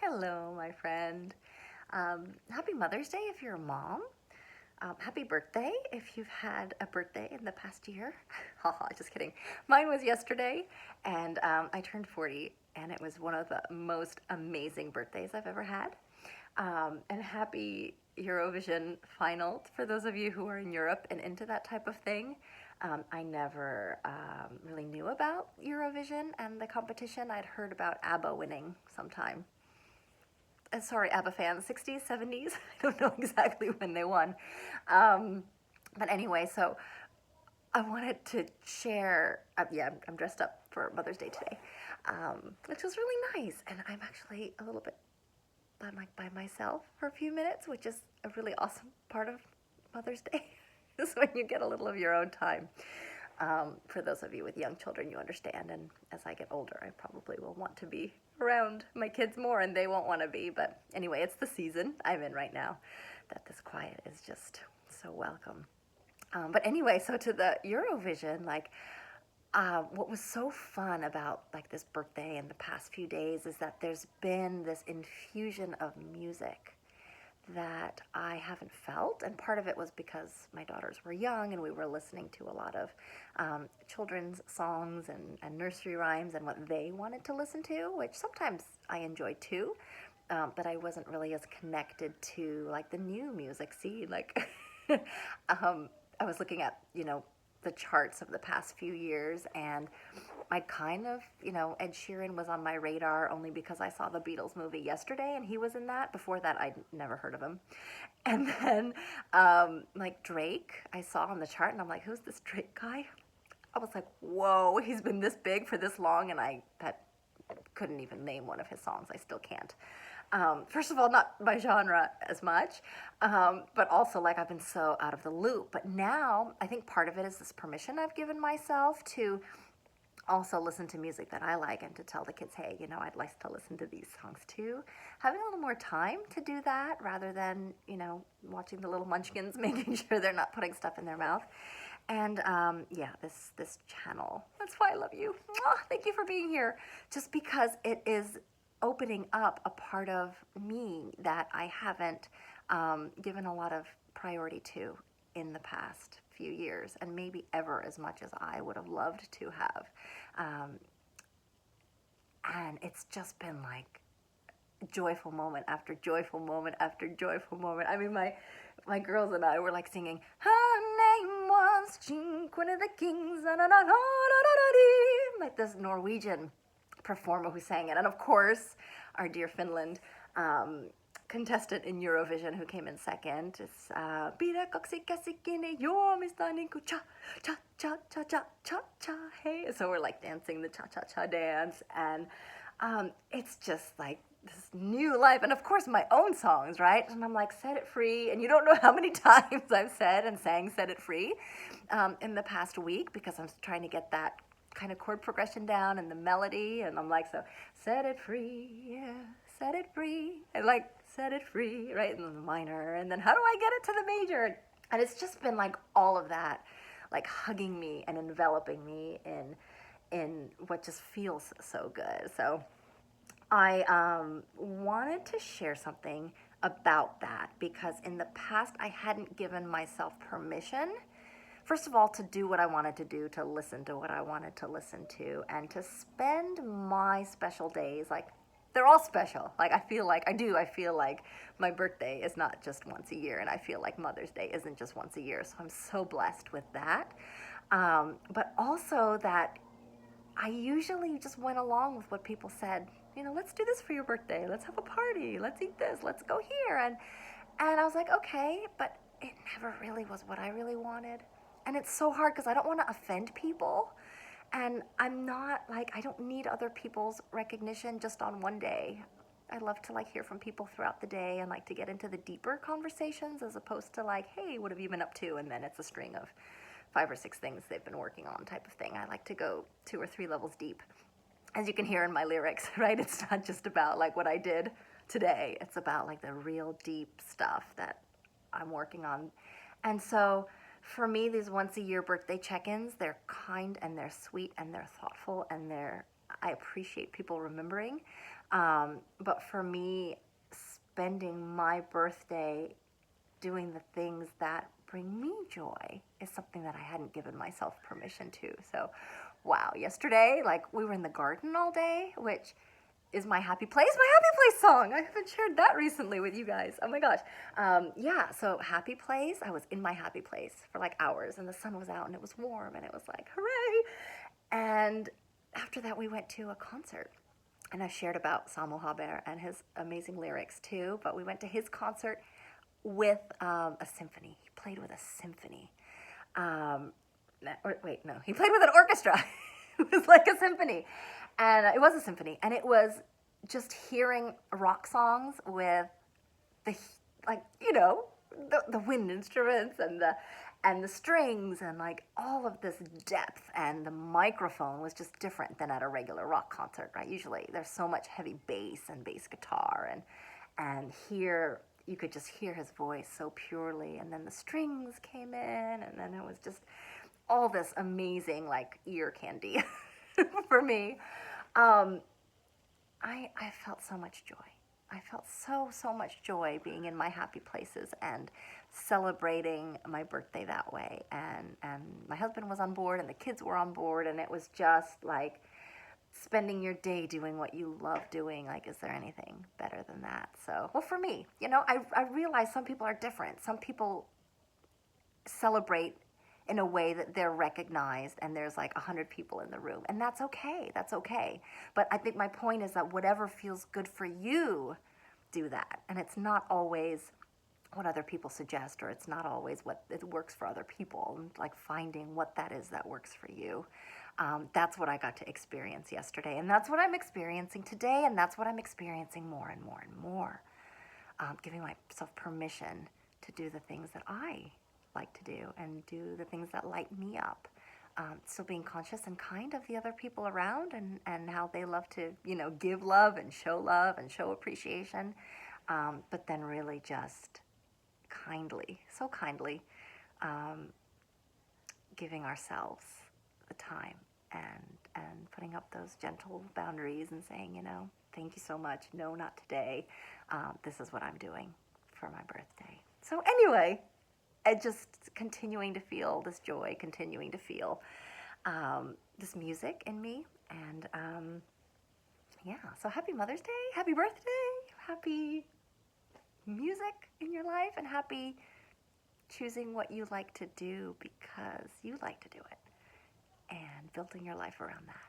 Hello, my friend. Happy Mother's Day if you're a mom. Happy birthday if you've had a birthday in the past year. Haha, just kidding. Mine was yesterday, and I turned 40, and it was one of the most amazing birthdays I've ever had. And happy Eurovision final for those of you who are in Europe and into that type of thing. I never really knew about Eurovision and the competition. I'd heard about Abba winning sometime. Sorry, Abba fans, 60s, 70s. I don't know exactly when they won. Um, but anyway, so I wanted to share. Yeah, I'm dressed up for Mother's Day today, which was really nice. And I'm actually a little bit by myself for a few minutes, which is a really awesome part of Mother's Day, is when you get a little of your own time. For those of you with young children, you understand. And as I get older, I probably will want to be around my kids more, and they won't want to be. But anyway, it's the season I'm in right now that this quiet is just so welcome. But anyway, so to the Eurovision, what was so fun about like this birthday and the past few days is that there's been this infusion of music that I haven't felt, and part of it was because my daughters were young and we were listening to a lot of children's songs and nursery rhymes and what they wanted to listen to, which sometimes I enjoy too, but I wasn't really as connected to like the new music scene. I was looking at, the charts of the past few years, and I kind of, Ed Sheeran was on my radar only because I saw the Beatles movie yesterday and he was in that. Before that, I'd never heard of him. And then, Drake, I saw on the chart and I'm like, who's this Drake guy? I was like, whoa, he's been this big for this long, and I couldn't even name one of his songs. I still can't. First of all, not my genre as much, but also I've been so out of the loop. But now I think part of it is this permission I've given myself to also listen to music that I like and to tell the kids, hey, I'd like to listen to these songs too. Having a little more time to do that rather than, watching the little munchkins, making sure they're not putting stuff in their mouth. And this channel, that's why I love you. Thank you for being here. Just because it is opening up a part of me that I haven't given a lot of priority to in the past few years, and maybe ever as much as I would have loved to have. And it's just been like joyful moment after joyful moment after joyful moment. I mean, my girls and I were singing, her name was Jean, Queen of the Kings, like this Norwegian performer who sang it. And of course, our dear Finland contestant in Eurovision who came in second is Pidä kaksi käsi kiinni juomista niinku cha cha cha cha cha cha cha hey. So we're dancing the cha cha cha dance, and it's just this new life, and of course my own songs, right? And I'm set it free, and you don't know how many times I've said and sang set it free in the past week, because I'm trying to get that kind of chord progression down and the melody, and I'm so set it free, yeah, set it free, and set it free, right, in the minor, and then how do I get it to the major? And it's just been all of that hugging me and enveloping me in what just feels so good. So I wanted to share something about that, because in the past I hadn't given myself permission, first of all, to do what I wanted to do, to listen to what I wanted to listen to, and to spend my special days, they're all special. I feel like my birthday is not just once a year, and I feel like Mother's Day isn't just once a year, so I'm so blessed with that. But also that I usually just went along with what people said, let's do this for your birthday, let's have a party, let's eat this, let's go here, and I was like, okay, but it never really was what I really wanted. And it's so hard because I don't want to offend people. And I'm not I don't need other people's recognition just on one day. I love to hear from people throughout the day and to get into the deeper conversations, as opposed to hey, what have you been up to? And then it's a string of 5 or 6 things they've been working on type of thing. I like to go 2 or 3 levels deep. As you can hear in my lyrics, right? It's not just about what I did today. It's about the real deep stuff that I'm working on. And so for me, these once a year birthday check-ins, they're kind and they're sweet and they're thoughtful and they're I appreciate people remembering. But for me, spending my birthday doing the things that bring me joy is something that I hadn't given myself permission to. So, wow, yesterday, like, we were in the garden all day, which is my happy place song. I haven't shared that recently with you guys. Oh my gosh. Yeah, so happy place. I was in my happy place for like hours, and the sun was out and it was warm and it was like, hooray. And after that, we went to a concert. And I shared about Samu Haber and his amazing lyrics too, but we went to his concert with a symphony. He played with a symphony. He played with an orchestra. It was like a symphony. And it was a symphony. And it was just hearing rock songs with the, like, you know, the wind instruments and the strings and like all of this depth, and the microphone was just different than at a regular rock concert, right? Usually there's so much heavy bass and bass guitar, and here you could just hear his voice so purely, and then the strings came in, and then it was just all this amazing like ear candy for me. I felt so much joy. I felt so much joy being in my happy places and celebrating my birthday that way. And my husband was on board and the kids were on board, and it was just like spending your day doing what you love doing. Like, is there anything better than that? So, well, for me, you know, I realize some people are different. Some people celebrate in a way that they're recognized and there's like 100 people in the room, and that's okay. That's okay. But I think my point is that whatever feels good for you, do that. And it's not always what other people suggest, or it's not always what it works for other people. And like finding what that is that works for you. That's what I got to experience yesterday, and that's what I'm experiencing today, and that's what I'm experiencing more and more and more. Giving myself permission to do the things that I like to do and do the things that light me up. Still being conscious and kind of the other people around, and how they love to, you know, give love and show appreciation. But then really just kindly, so kindly, giving ourselves the time and putting up those gentle boundaries and saying, you know, thank you so much. No, not today. This is what I'm doing for my birthday. So anyway, just continuing to feel this joy, continuing to feel this music in me. And yeah, so happy Mother's Day, happy birthday, happy music in your life, and happy choosing what you like to do because you like to do it, and building your life around that.